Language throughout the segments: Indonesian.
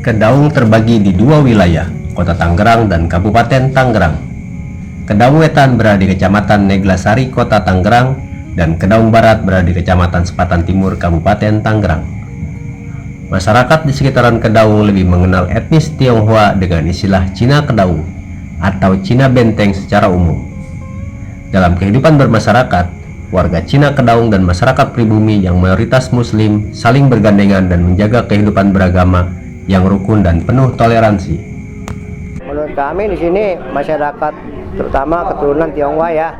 Kedaung terbagi di dua wilayah, Kota Tangerang dan Kabupaten Tangerang. Kedaung Wetan berada di Kecamatan Neglasari, Kota Tangerang, dan Kedaung Barat berada di Kecamatan Sepatan Timur, Kabupaten Tangerang. Masyarakat di sekitaran Kedaung lebih mengenal etnis Tionghoa dengan istilah Cina Kedaung atau Cina Benteng secara umum. Dalam kehidupan bermasyarakat, warga Cina Kedaung dan masyarakat pribumi yang mayoritas Muslim saling bergandengan dan menjaga kehidupan beragama yang rukun dan penuh toleransi. Menurut kami di sini masyarakat terutama keturunan Tionghoa ya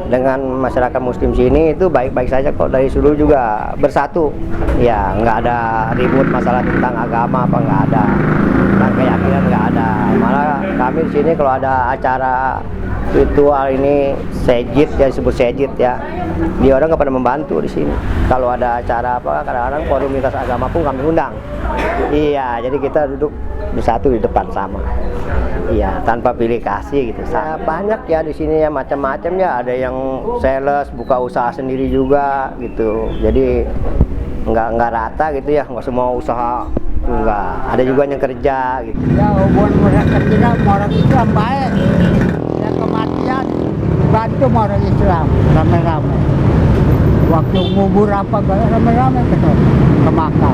dengan masyarakat Muslim sini itu baik-baik saja kok, dari dulu juga bersatu ya, nggak ada ribut masalah tentang agama apa, nggak ada, tentang keyakinan nggak ada. Malah kami di sini kalau ada acara ritual ini sejid ya, disebut sejid ya, dia orang nggak pernah membantu di sini. Kalau ada acara apa, kadang-kadang komunitas agama pun kami undang. Iya, jadi kita duduk bersatu di depan sama. Iya, tanpa pilih kasih gitu. Banyak ya di sini ya, macam-macam ya. Ada yang sales, buka usaha sendiri juga gitu. Jadi nggak rata gitu ya, nggak semua usaha enggak. Ada juga yang kerja gitu. Ya, hubungan masyarakat kita orang Islam baik. Yang kematian bantu orang Islam ramai-ramai. Waktu ngubur apa ramai-ramai ke makam.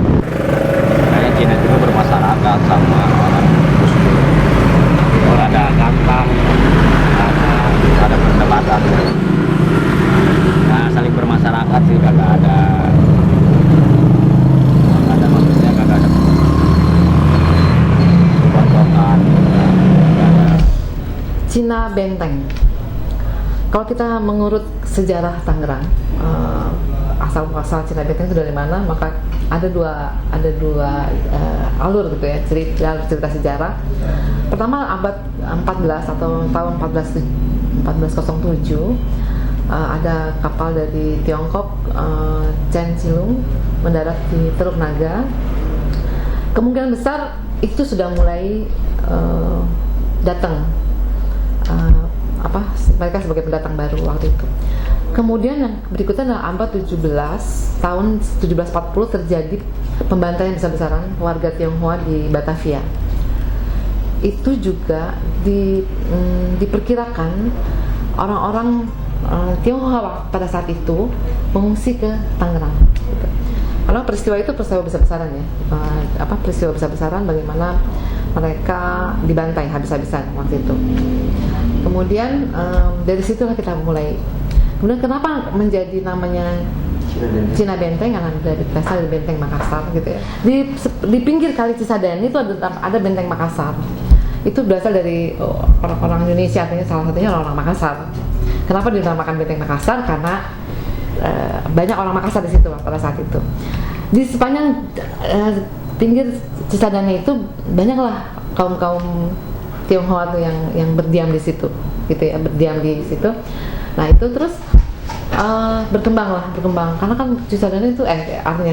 Kayak Cina juga bermasyarakat sama orang Muslim. Kalau ada kantang, ada perdebatan. Nah, saling bermasyarakat sih kagak ada maksudnya kagak ada bentrokan. Cina Benteng. Kalau kita mengurut sejarah Tangerang, asal-muasal Cina Benteng itu dari mana, maka ada dua alur gitu ya, cerita sejarah. Pertama abad 14 atau tahun 1407 ada kapal dari Tiongkok, Chen Silung, mendarat di Teluk Naga. Kemungkinan besar itu sudah mulai datang, mereka sebagai pendatang baru waktu itu. Kemudian yang berikutnya adalah abad 17, tahun 1740 terjadi pembantaian besar-besaran warga Tionghoa di Batavia. Itu juga diperkirakan orang-orang Tionghoa pada saat itu mengungsi ke Tangerang. Gitu. Karena peristiwa itu peristiwa besar-besaran ya, peristiwa besar-besaran bagaimana mereka dibantai habis-habisan waktu itu. Kemudian dari situlah kita mulai. Kemudian kenapa menjadi namanya Cina Benteng? Karena berasal dari Benteng Makassar gitu ya. Di pinggir Kali Cisadane itu ada Benteng Makassar. Itu berasal dari orang Indonesia, artinya salah satunya orang Makassar. Kenapa dinamakan Benteng Makassar? Karena banyak orang Makassar di situ pada saat itu. Di sepanjang pinggir Cisadane itu banyaklah kaum Tionghoa tuh yang berdiam di situ, gitu ya, berdiam di situ. Nah itu terus berkembang karena kan Cisadane itu artinya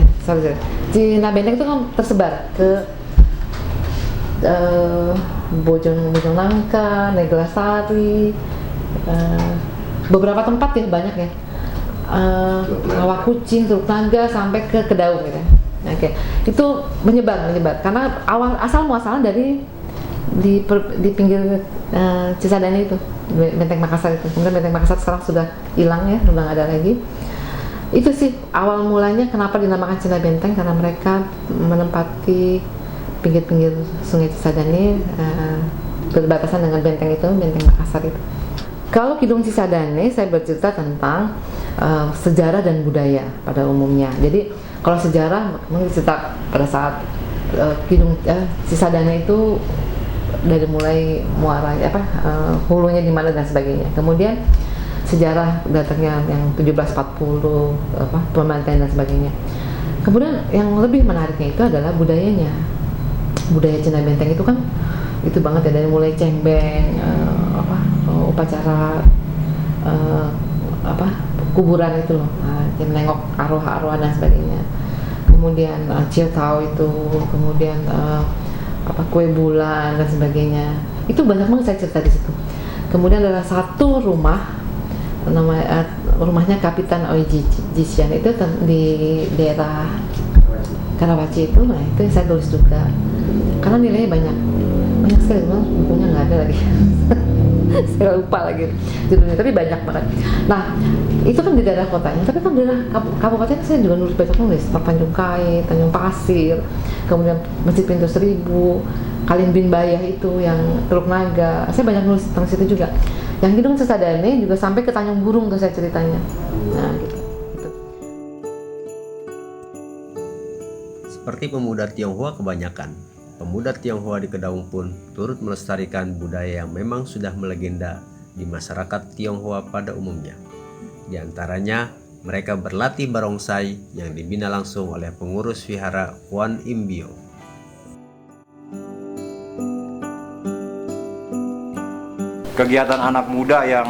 Cina Benteng itu kan tersebar ke Bojongnangka, Neglasari, beberapa tempat ya, banyak ya, Rawa Kucing, Teluk Naga sampai ke Kedaung gitu. Oke, itu menyebar karena asal muasalnya dari di pinggir Cisadane itu, Benteng Makassar itu. Kemudian Benteng Makassar sekarang sudah hilang ya, sudah nggak ada lagi. Itu sih awal mulanya kenapa dinamakan Cina Benteng, karena mereka menempati pinggir-pinggir Sungai Cisadane, berbatasan dengan benteng itu, Benteng Makassar itu. Kalau Kidung Cisadane saya bercerita tentang sejarah dan budaya pada umumnya. Jadi kalau sejarah mungkin cerita pada saat Kidung Cisadane itu dari mulai muara hulunya di mana dan sebagainya. Kemudian sejarah datangnya yang 1740 pembantaian dan sebagainya. Kemudian yang lebih menariknya itu adalah budayanya. Budaya Cina Benteng itu kan itu banget ya, dari mulai cengbeng, upacara kuburan itu loh, nengok arwah-arwah dan sebagainya. Kemudian ciotao itu, kemudian kue bulan dan sebagainya. Itu banyak banget saya cerita di situ. Kemudian ada satu rumah, rumahnya Kapitan Oiji Jisyan itu di daerah Karawaci itu, nah itu yang saya tulis juga. karena nilainya banyak sekali, bukunya nggak ada lagi. Saya lupa lagi judulnya, tapi banyak banget. Nah, itu kan di daerah kotanya, tapi kan di daerah kabupaten saya juga banyak nulis tentang Tanjung Kait, Tanjung Pasir, kemudian Masjid Pintu Seribu, Kalin Bin Bayah itu yang Teluk Naga. Saya banyak nulis tentang situ juga. Yang Gunung Sesadane juga sampai ke Tanjung Burung tuh saya ceritanya. Nah, gitu. Seperti pemuda Tionghoa kebanyakan, pemuda Tionghoa di Kedaung pun turut melestarikan budaya yang memang sudah melegenda di masyarakat Tionghoa pada umumnya. Di antaranya, mereka berlatih barongsai yang dibina langsung oleh pengurus wihara Kwan Im Bio. Kegiatan anak muda yang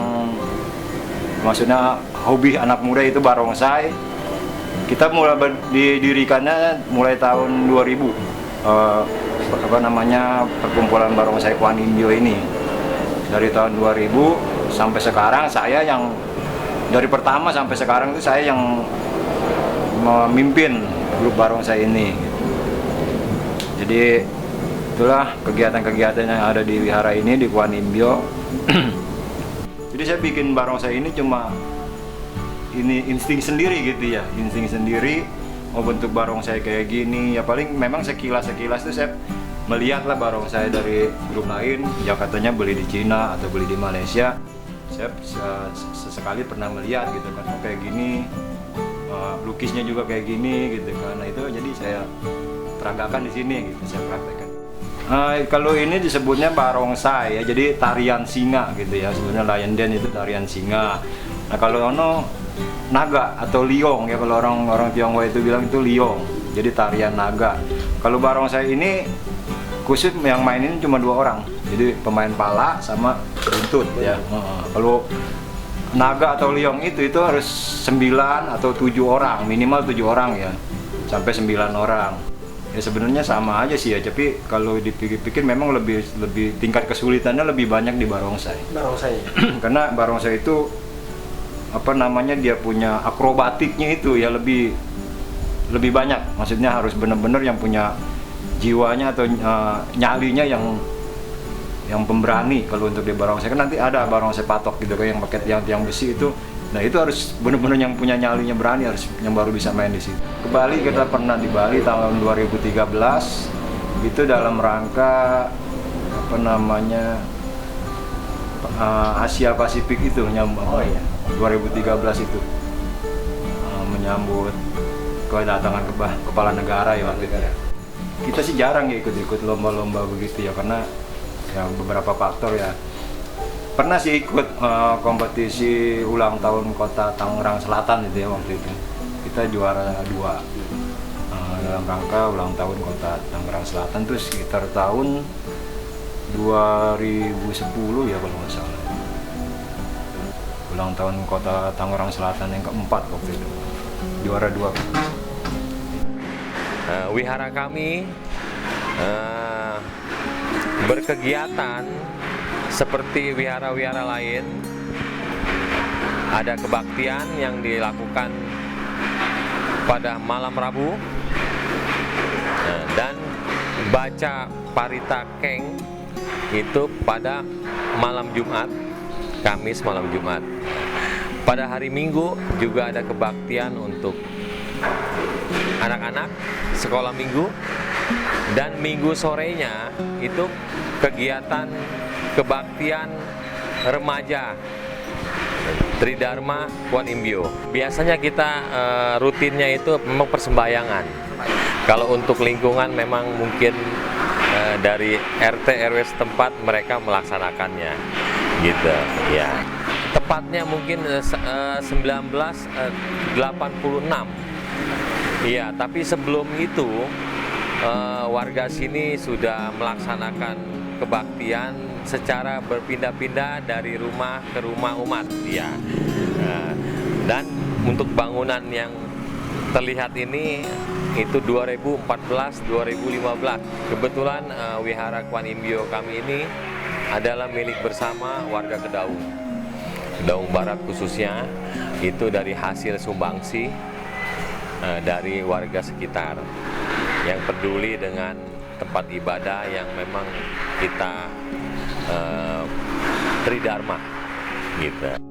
maksudnya hobi anak muda itu barongsai. Kita mulai didirikannya mulai tahun 2000. Perkumpulan barongsai Kwan Im Bio ini. Dari tahun 2000 sampai sekarang saya yang dari pertama sampai sekarang itu saya yang memimpin grup barongsai ini. Jadi itulah kegiatan-kegiatan yang ada di wihara ini di Kwan Im Bio. Jadi saya bikin barongsai ini cuma ini insting sendiri gitu ya, insting sendiri mau bentuk barongsai kayak gini ya, paling memang sekilas tuh saya melihat lah barongsai dari grup lain ya, katanya beli di Cina atau beli di Malaysia. Saya sesekali pernah melihat gitu kan, oh, kayak gini, lukisnya juga kayak gini gitu kan. Nah itu jadi saya peragakan di sini gitu, saya praktekkan. Kalau ini disebutnya barongsai ya, jadi tarian singa gitu ya, sebenarnya lion dance itu tarian singa. Nah kalau naga atau liong ya, kalau orang Tionghoa itu bilang itu liong, jadi tarian naga. Kalau barongsai ini khusus yang main ini cuma 2 orang, jadi pemain pala sama runtut ya. Kalau naga atau liong itu harus 9 atau 7 orang, minimal 7 orang ya, sampai 9 orang. Ya sebenarnya sama aja sih ya, tapi kalau dipikir-pikir memang lebih tingkat kesulitannya lebih banyak di barongsai. Karena barongsai itu dia punya akrobatiknya itu ya lebih banyak. Maksudnya harus benar-benar yang punya jiwanya atau nyalinya yang pemberani kalau untuk di barongsai. Kan nanti ada barongsai patok gitu kan yang pakai tiang besi itu. Nah itu harus benar-benar yang punya nyalinya berani, harus yang baru bisa main di situ. Ke Bali, kita pernah di Bali tahun 2013 itu dalam rangka Asia Pasifik itu 2013 itu menyambut kedatangan kepala negara ya waktu itu. Kita sih jarang ya ikut lomba-lomba begitu ya, karena ya beberapa faktor ya. Pernah sih ikut kompetisi ulang tahun Kota Tangerang Selatan itu ya, waktu itu kita juara 2 dalam rangka ulang tahun Kota Tangerang Selatan, terus sekitar tahun 2010 ya kalau nggak salah, ulang tahun Kota Tangerang Selatan yang keempat waktu itu, juara 2. Wihara kami berkegiatan seperti wihara-wihara lain. Ada kebaktian yang dilakukan pada malam Rabu dan baca parita keng itu pada malam Jumat, Kamis malam Jumat. Pada hari Minggu juga ada kebaktian untuk anak-anak sekolah minggu, dan minggu sorenya itu kegiatan kebaktian remaja Tridharma Kwan Im Bio. Biasanya kita rutinnya itu memang persembahyangan. Kalau untuk lingkungan memang mungkin dari RT RW setempat mereka melaksanakannya gitu ya. Tepatnya mungkin 1986. Iya, tapi sebelum itu warga sini sudah melaksanakan kebaktian secara berpindah-pindah dari rumah ke rumah umat ya. Dan untuk bangunan yang terlihat ini itu 2014-2015. Kebetulan Wihara Kwan Im Bio kami ini adalah milik bersama warga Kedaung Barat khususnya, itu dari hasil sumbangsi dari warga sekitar yang peduli dengan tempat ibadah yang memang kita tridharma gitu.